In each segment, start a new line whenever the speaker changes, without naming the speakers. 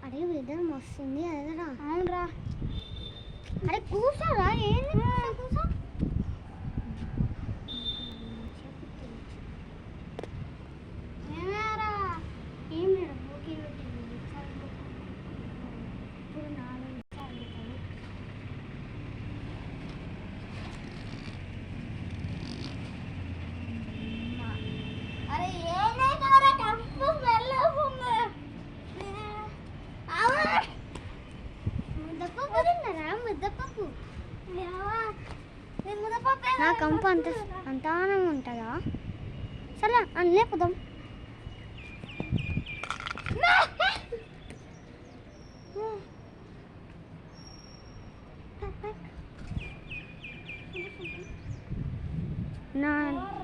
అరే వెదర్ మస్తుంది అదేరా. అవునరా. అరే కూర్చోరా, ఏంది కూర్చో. ఏమేరా ఏం లేదు ఓకే పెట్టింది. ఇప్పుడు 4 నిమిషాలు. అరే ఏమైనా కంపు స్మెల్ వస్తుంది. ముద్దపప్పు తిన్నారా? ముద్దపప్పు నా కంపు అంతానం ఉంటుందా? సరే అన్నీ పోదాం.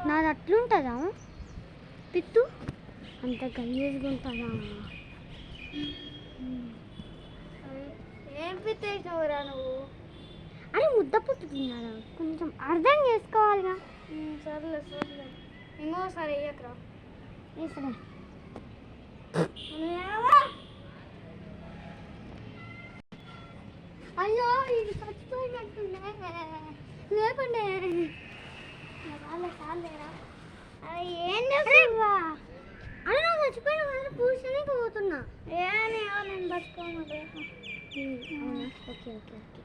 నాది అట్లుంటుందా పిత్తు? అంత గలీజ్గా ఉంటుందా? ఏం పిత్తు వేసినవురా నువ్వు? అని ముద్దపప్పు తిన్నారా? కొంచెం అర్థం చేసుకోవాలిగా. సర్లే సర్లే, ఇంకోసారి వేయకరా. సరే అయ్యో ఇది చచ్చిపోయినట్టుండే. లేకుండే చాలేరా. అరే ఏం చేస్తున్నా? అరే నువ్వు చచ్చిపోయిన వాళ్ళు పూసడానికి పోతున్నా. నేను బతుకోను. Okay okay okay.